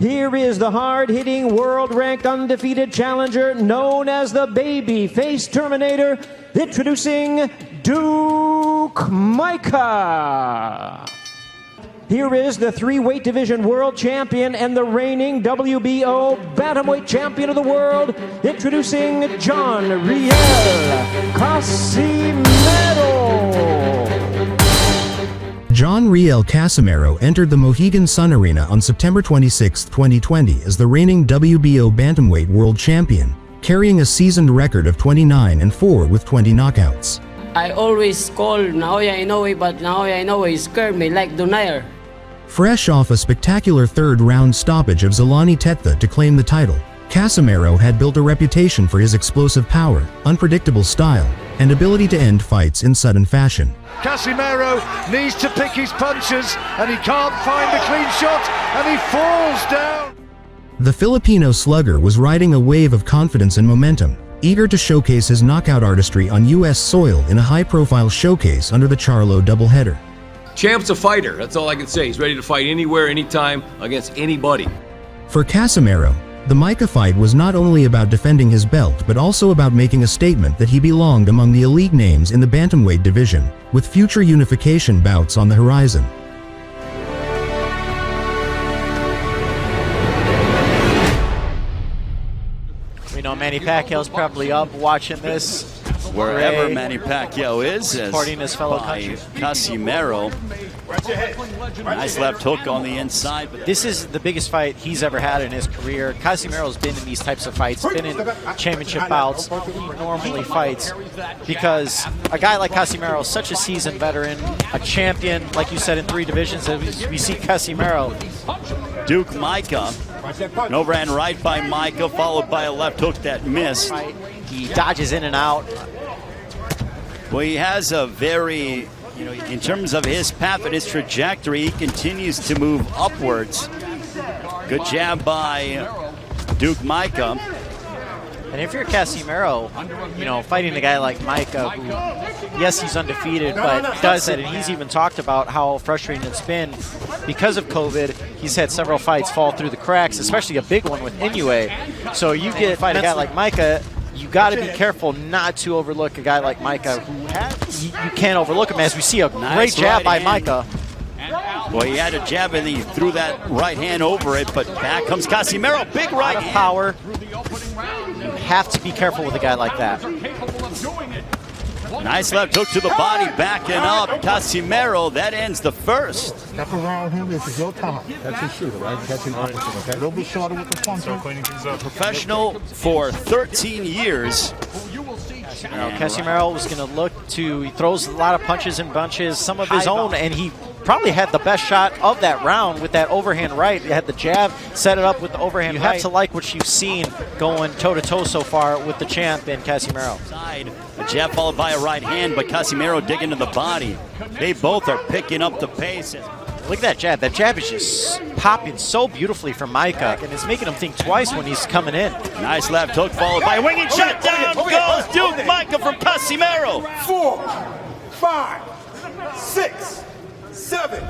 Here is the hard-hitting, world-ranked, undefeated challenger known as the baby-face Terminator, introducing Micah. Here is the three-weight division world champion and the reigning WBO Bantamweight Champion of the world, introducing Riel Casimero. Riel Casimero entered the Mohegan Sun Arena on September 26, 2020 as the reigning WBO Bantamweight World Champion, carrying a seasoned record of 29-4 with 20 knockouts. I always call Naoya Inoue, but Naoya Inoue scared me like Donaire. Fresh off a spectacular third-round stoppage of Zolani Tete to claim the title, Casimero had built a reputation for his explosive power, unpredictable style, and ability to end fights in sudden fashion. Casimero needs to pick his punches, and he can't find the clean shot, and he falls down. The Filipino slugger was riding a wave of confidence and momentum, eager to showcase his knockout artistry on U.S. soil in a high-profile showcase under the Charlo doubleheader. Champ's a fighter, that's all I can say. He's ready to fight anywhere, anytime, against anybody. For Casimero, the Micah fight was not only about defending his belt but also about making a statement that he belonged among the elite names in the bantamweight division, with future unification bouts on the horizon. We know Manny Pacquiao's probably up watching this. Wherever Manny Pacquiao is, supporting his fellow country. Casimero. Nice left hook on the inside. This is the biggest fight he's ever had in his career. Casimero's been in these types of fights, been in championship bouts, he normally fights, because a guy like Casimero is such a seasoned veteran, a champion, like you said, in 3 divisions. We see Casimero. Micah. An overhand right by Micah, followed by a left hook that missed. He dodges in and out. Well, he has a very, in terms of his path and his trajectory, he continues to move upwards. Good jab by Micah. And if you're Casimero, fighting a guy like Micah, who, yes, he's undefeated, but does it, and he's even talked about how frustrating it's been because of COVID. He's had several fights fall through the cracks, especially a big one with Inoue. So you fight a guy like Micah, you got to be careful not to overlook a guy like Micah, who you can't overlook him, as we see a great jab by Micah. Well, he had a jab and he threw that right hand over it, but back comes Casimero, big right hand. Power. You have to be careful with a guy like that. Nice left hook to the body, backing up. Casimero, that ends the first. Step around him, this is your time. That's his shooter, right? Catching punches, okay? A little bit shorter with the punch. Professional for 13 years. Casimero was going to look to, he throws a lot of punches and bunches, some of his own, and he probably had the best shot of that round with that overhand right. He had the jab, set it up with the overhand right. You have to like what you've seen going toe-to-toe so far with the champ and Casimero. A jab followed by a right hand, but Casimero digging to the body. They both are picking up the pace. Look at that jab. That jab is just popping so beautifully from Micah, and it's making him think twice when he's coming in. Nice left hook followed by a winging shot. Down goes Micah from Casimero. 4, 5, 6, 7,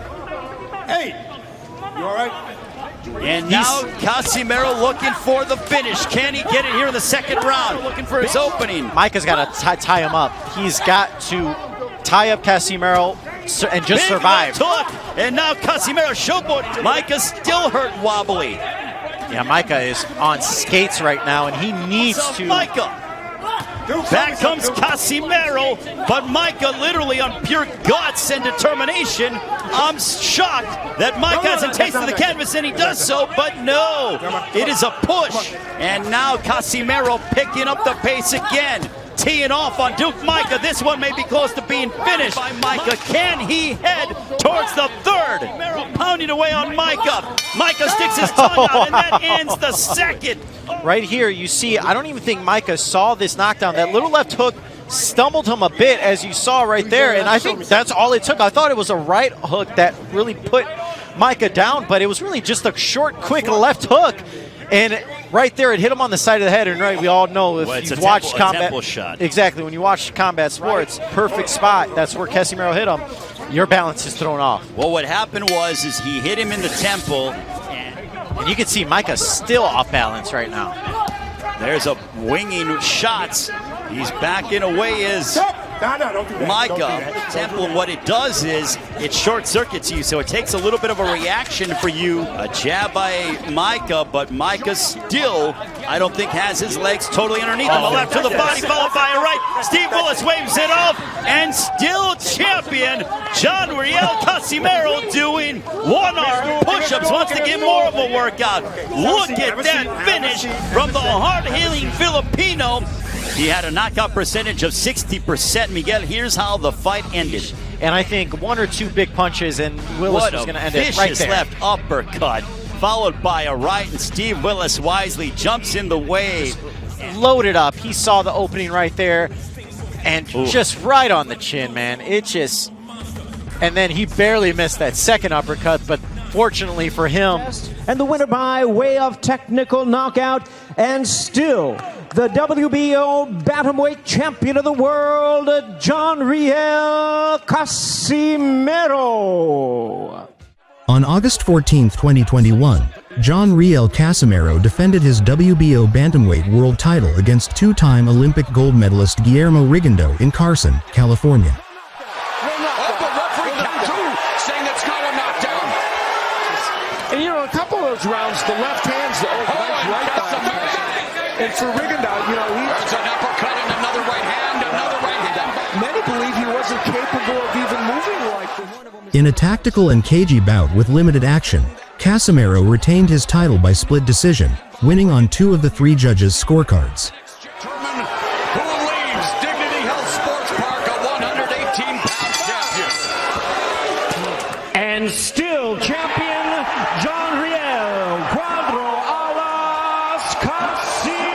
8. You all right? And now Casimero looking for the finish. Can he get it here in the second round? Looking for his opening. Micah's got to tie him up. He's got to tie up Casimero and just survive. And now Casimero showboat. Micah's still hurt wobbly. Yeah, Micah is on skates right now, and he needs to. Micah. Back comes Casimero, but Micah literally on pure guts and determination. I'm shocked that Micah hasn't tasted the canvas, and he does so, but no, it is a push. And now Casimero picking up the pace again, teeing off on Micah. This one may be close to being finished by Micah. Can he head towards the third? Pounding away on Micah. Micah sticks his tongue out, and that ends the second. Right here, you see, I don't even think Micah saw this knockdown. That little left hook stumbled him a bit, as you saw right there, and I think that's all it took. I thought it was a right hook that really put Micah down, but it was really just a short, quick left hook. And right there, it hit him on the side of the head. And right, we all know if you've watched combat, exactly, when you watch combat sports, perfect spot. That's where Casimero hit him. Your balance is thrown off. Well, what happened was he hit him in the temple, And you can see Micah still off balance right now. There's a winging shots. He's backing away as Micah. Temple, and what it does is it short circuits you, so it takes a little bit of a reaction for you. A jab by Micah, but Micah still, I don't think, has his legs totally underneath him. A left to the body, followed by a right. Steve Willis waves it off, and still champion John Riel Casimero doing one-arm push-ups, wants to get more of a workout. Look at that finish from the hard-hitting Filipino. He had a knockout percentage of 60%. Miguel, here's how the fight ended. And I think one or two big punches, and Willis was going to end it right there. Left uppercut, followed by a right, and Steve Willis wisely jumps in the way. Loaded up. He saw the opening right there, and just right on the chin, man. It just... And then he barely missed that second uppercut, but fortunately for him... And the winner by way of technical knockout, and still the WBO Bantamweight Champion of the World, John Riel Casimero. On August 14, 2021, John Riel Casimero defended his WBO Bantamweight World title against two-time Olympic gold medalist Guillermo Rigondeaux in Carson, California. Rounds, the left hand's the nice right back. And for Rigondeaux, you know, there's an uppercut and another right hand, Many believe he wasn't capable of even moving like this. In a tactical and cagey bout with limited action, Casimero retained his title by split decision, winning on 2 of the 3 judges' scorecards. Determine who leaves Dignity Health Sports Park, a 118-pound champion. And still champion John Riel, Quadro Alas, Casimero.